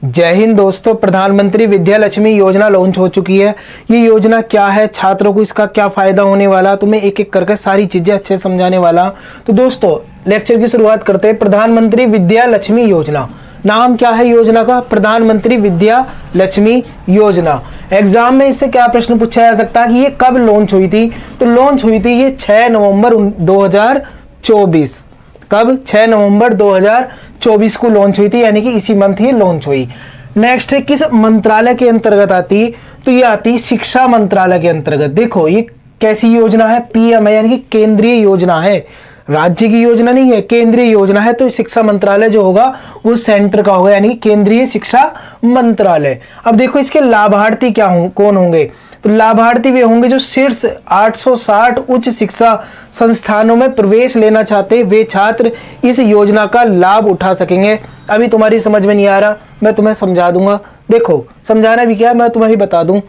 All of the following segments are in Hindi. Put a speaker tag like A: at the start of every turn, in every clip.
A: जय हिंद दोस्तों। प्रधानमंत्री विद्या लक्ष्मी योजना लॉन्च हो चुकी है। ये योजना क्या है, छात्रों को इसका क्या फायदा होने वाला, तुम्हें एक एक करके सारी चीजें अच्छे समझाने वाला। तो दोस्तों लेक्चर की शुरुआत करते हैं। प्रधानमंत्री विद्या लक्ष्मी योजना, नाम क्या है योजना का? प्रधानमंत्री विद्या लक्ष्मी योजना। एग्जाम में इससे क्या प्रश्न पूछा जा सकता है कि ये कब लॉन्च हुई थी? तो लॉन्च हुई थी ये 6 नवंबर 2024। कब? 6 नवंबर 2024 को लॉन्च हुई थी, यानी कि इसी मंथ ये लॉन्च हुई। नेक्स्ट है किस मंत्रालय के अंतर्गत आती? तो ये आती शिक्षा मंत्रालय के अंतर्गत। देखो ये कैसी योजना है? पीएम है, यानी कि केंद्रीय योजना है, राज्य की योजना नहीं है, केंद्रीय योजना है। तो शिक्षा मंत्रालय जो होगा वो सेंटर का होगा, यानी केंद्रीय शिक्षा मंत्रालय। अब देखो इसके लाभार्थी क्या कौन होंगे? तो लाभार्थी वे होंगे जो शीर्ष 860 उच्च शिक्षा संस्थानों में प्रवेश लेना चाहते वे छात्र इस योजना का लाभ उठा सकेंगे। अभी तुम्हारी समझ में नहीं आ रहा, मैं तुम्हें समझा दूंगा। देखो समझाना भी क्या है, मैं तुम्हें बता दूं।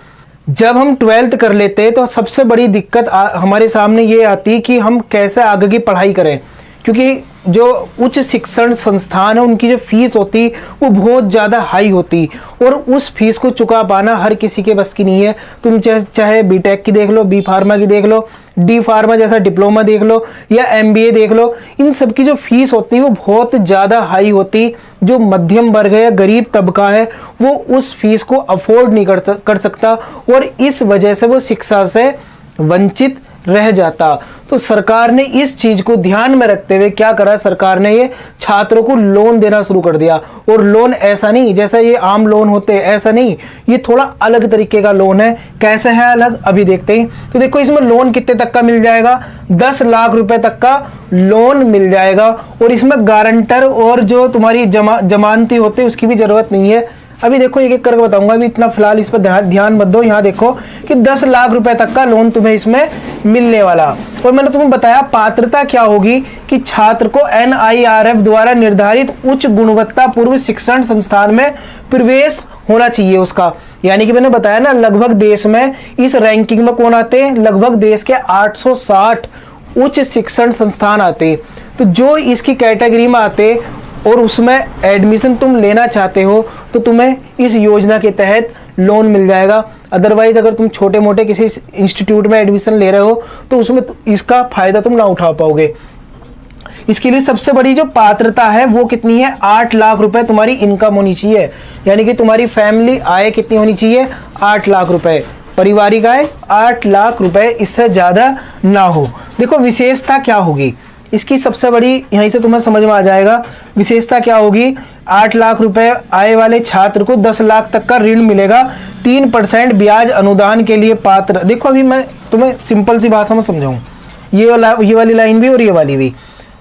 A: जब हम 12th कर लेते हैं तो सबसे बड़ी दिक्कत हमारे सामने ये आती कि हम कैसे आगे की पढ़ाई करें, क्योंकि जो उच्च शिक्षण संस्थान है उनकी जो फीस होती वो बहुत ज़्यादा हाई होती, और उस फीस को चुका पाना हर किसी के बस की नहीं है। तुम चाहे बीटेक की देख लो, बी फार्मा की देख लो, डी फार्मा जैसा डिप्लोमा देख लो, या एमबीए देख लो, इन सब की जो फीस होती है वो बहुत ज़्यादा हाई होती। जो मध्यम वर्ग है या गरीब तबका है वो उस फीस को अफोर्ड नहीं कर सकता, और इस वजह से वो शिक्षा से वंचित रह जाता। तो सरकार ने इस चीज को ध्यान में रखते हुए क्या करा? सरकार ने ये छात्रों को लोन देना शुरू कर दिया। और लोन ऐसा नहीं जैसा ये आम लोन होते हैं, ऐसा नहीं, ये थोड़ा अलग तरीके का लोन है। कैसे है अलग, अभी देखते हैं। तो देखो इसमें लोन कितने तक का मिल जाएगा? 10 लाख रुपए तक का लोन मिल जाएगा, और इसमें गारंटर और जो तुम्हारी जमानती होते हैं उसकी भी जरूरत नहीं है। अभी देखो एक एक करके बताऊंगा, अभी इतना फिलहाल इस पर ध्यान मत दो। यहाँ देखो कि 10 लाख रुपए तक का लोन तुम्हें इसमें मिलने वाला। और मैंने तुम्हें बताया पात्रता क्या होगी कि छात्र को NIRF द्वारा निर्धारित उच्च गुणवत्ता पूर्व शिक्षण संस्थान में प्रवेश होना चाहिए उसका। यानी कि मैंने बताया ना, लगभग देश में इस रैंकिंग में कौन आते हैं? लगभग देश के 860 उच्च शिक्षण संस्थान आते। तो जो इसकी कैटेगरी में आते और उसमें एडमिशन तुम लेना चाहते हो तो तुम्हें इस योजना के तहत लोन मिल जाएगा। अदरवाइज अगर तुम छोटे मोटे किसी इंस्टीट्यूट में एडमिशन ले रहे हो तो उसमें इसका फायदा तुम ना उठा पाओगे। इसके लिए सबसे बड़ी जो पात्रता है वो कितनी है? 8 लाख रुपए तुम्हारी इनकम होनी चाहिए, यानी कि तुम्हारी फैमिली आय कितनी होनी चाहिए? 8 लाख रुपए, पारिवारिक आय 8 लाख रुपए, इससे ज्यादा ना हो। देखो विशेषता क्या होगी इसकी? सबसे बड़ी यहीं से तुम्हें समझ में आ जाएगा विशेषता क्या होगी। 8 लाख रुपए आय वाले छात्र को 10 लाख तक का ऋण मिलेगा, 3% ब्याज अनुदान के लिए पात्र। देखो अभी मैं तुम्हें सिंपल सी भाषा में समझाऊं, ये वाली लाइन भी और ये वाली भी।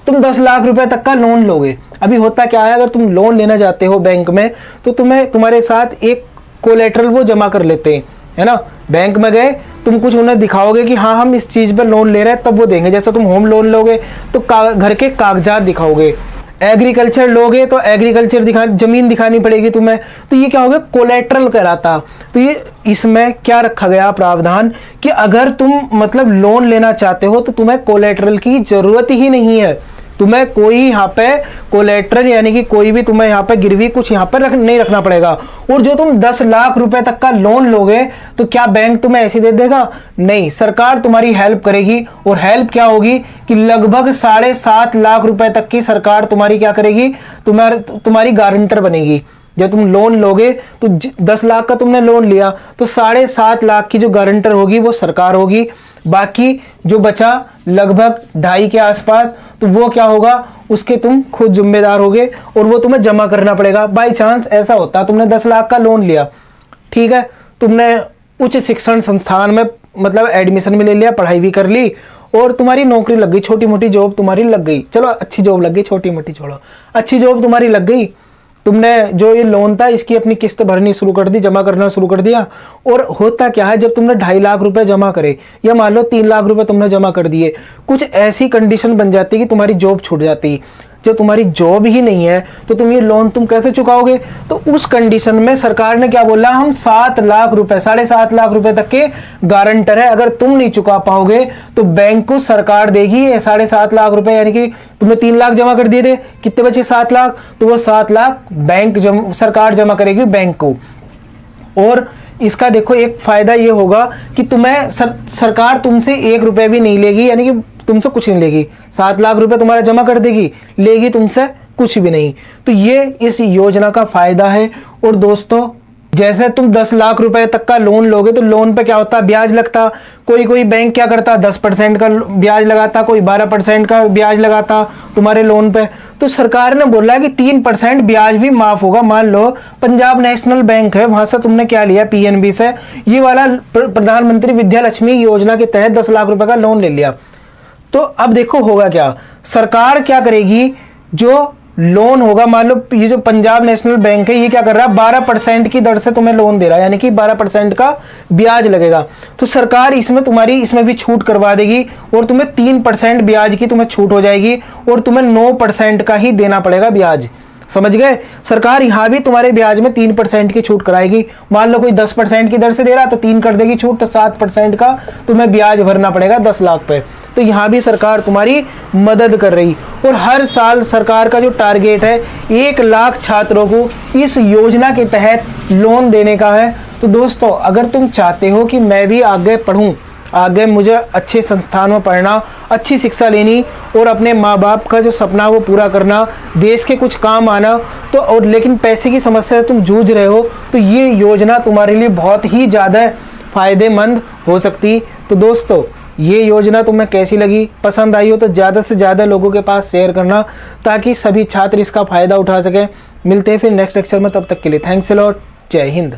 A: तुम 10 लाख रुपए तक का लोन लोगे। अभी होता क्या है, अगर तुम लोन लेना चाहते हो बैंक में तो तुम्हारे साथ एक कोलेटरल वो जमा कर लेते हैं, है ना। बैंक में गए, तुम कुछ उन्हें दिखाओगे कि हाँ हम इस चीज पर लोन ले रहे हैं, तब वो देंगे। जैसे तुम होम लोन लोगे तो घर के कागजात दिखाओगे, एग्रीकल्चर लोगे तो एग्रीकल्चर जमीन दिखानी पड़ेगी तुम्हें। तो ये क्या हो गया? कोलेट्रल कहलाता। तो ये इसमें क्या रखा गया प्रावधान कि अगर तुम मतलब लोन लेना चाहते हो तो तुम्हें कोलेट्रल की जरूरत ही नहीं है। तुम्हें कोई यहाँ पे कोलेट्रल यानी कि कोई भी तुम्हें यहाँ पे गिरवी कुछ यहाँ पर नहीं रखना पड़ेगा। और जो तुम 10 लाख रुपए तक का लोन लोगे तो क्या बैंक तुम्हें ऐसे दे देगा? नहीं, सरकार तुम्हारी हेल्प करेगी। और हेल्प क्या होगी कि लगभग 7.5 लाख रुपए तक की सरकार तुम्हारी क्या करेगी? तुम्हारी गारंटर बनेगी। जब तुम लोन लोगे तो 10 लाख का तुमने लोन लिया तो 7.5 लाख की जो गारंटर होगी वो सरकार होगी। बाकी जो बचा लगभग 2.5 के आसपास, तो वो क्या होगा? उसके तुम खुद जिम्मेदार होगे और वो तुम्हें जमा करना पड़ेगा। बाई चांस ऐसा होता तुमने 10 लाख का लोन लिया, ठीक है, तुमने उच्च शिक्षण संस्थान में मतलब एडमिशन भी ले लिया, पढ़ाई भी कर ली और तुम्हारी नौकरी लग गई, छोटी मोटी जॉब तुम्हारी लग गई। चलो अच्छी जॉब लग गई, छोटी मोटी छोड़ो, अच्छी जॉब तुम्हारी लग गई। तुमने जो ये लोन था इसकी अपनी किस्त भरनी शुरू कर दी, जमा करना शुरू कर दिया। और होता क्या है, जब तुमने 2.5 लाख रुपए जमा करे या मान लो 3 लाख रुपए तुमने जमा कर दिए, कुछ ऐसी कंडीशन बन जाती कि तुम्हारी जॉब छूट जाती। जब तुम्हारी जॉब ही नहीं है तो तुम ये लोन तुम कैसे चुकाओगे। तो उस कंडीशन में सरकार ने क्या बोला, हम 7 लाख रुपए 7.5 लाख रुपए तक के गारंटर है, अगर तुम नहीं चुका पाओगे तो बैंक को सरकार देगी 7.5 लाख रुपए, यानी कि तुमने 3 लाख जमा कर दिए थे, कितने बचे 7 लाख, तो वो 7 लाख सरकार जमा करेगी बैंक को। और इसका देखो एक फायदा ये होगा कि तुम्हें सरकार तुमसे 1 रुपए भी नहीं लेगी, यानी कि तुमसे कुछ नहीं लेगी, 7 लाख रुपए तुम्हारा जमा कर देगी, लेगी तुमसे कुछ भी नहीं। तो ये इस योजना का फायदा है। और दोस्तों जैसे तुम 10 लाख रुपए तक का लोन लोगे तो लोन पे क्या होता है, ब्याज लगता। कोई बैंक क्या करता, 10% का ब्याज लगाता, कोई 12% का ब्याज लगाता तुम्हारे लोन पे। तो सरकार ने बोला कि 3% ब्याज भी माफ होगा। मान लो पंजाब नेशनल बैंक है, वहां से तुमने क्या लिया, पीएनबी से ये वाला प्रधानमंत्री विद्या लक्ष्मी योजना के तहत 10 लाख रुपए का लोन ले लिया। तो अब देखो होगा क्या, सरकार क्या करेगी, जो लोन होगा, मान लो ये जो पंजाब नेशनल बैंक है ये क्या कर रहा है, 12% की दर से तुम्हें लोन दे रहा है, यानी कि 12% का ब्याज लगेगा। तो सरकार इसमें भी छूट करवा देगी और तुम्हें 3% ब्याज की तुम्हें छूट हो जाएगी और तुम्हें 9% का ही देना पड़ेगा ब्याज। समझ गए, सरकार यहाँ भी तुम्हारे ब्याज में 3% की छूट कराएगी। मान लो कोई 10% की दर से दे रहा तो 3 कर देगी छूट, तो 7% का तुम्हें ब्याज भरना पड़ेगा 10 लाख पे। तो यहाँ भी सरकार तुम्हारी मदद कर रही। और हर साल सरकार का जो टारगेट है 1 लाख छात्रों को इस योजना के तहत लोन देने का है। तो दोस्तों अगर तुम चाहते हो कि मैं भी आगे पढूं, आगे मुझे अच्छे संस्थान में पढ़ना, अच्छी शिक्षा लेनी और अपने माँ बाप का जो सपना वो पूरा करना, देश के कुछ काम आना, तो और लेकिन पैसे की समस्या से तुम जूझ रहे हो, तो ये योजना तुम्हारे लिए बहुत ही ज़्यादा फायदेमंद हो सकती। तो दोस्तों ये योजना तुम्हें कैसी लगी, पसंद आई हो तो ज़्यादा से ज़्यादा लोगों के पास शेयर करना ताकि सभी छात्र इसका फ़ायदा उठा सकें। मिलते हैं फिर नेक्स्ट लेक्चर में, तब तक के लिए थैंक्स अ लॉट, जय हिंद।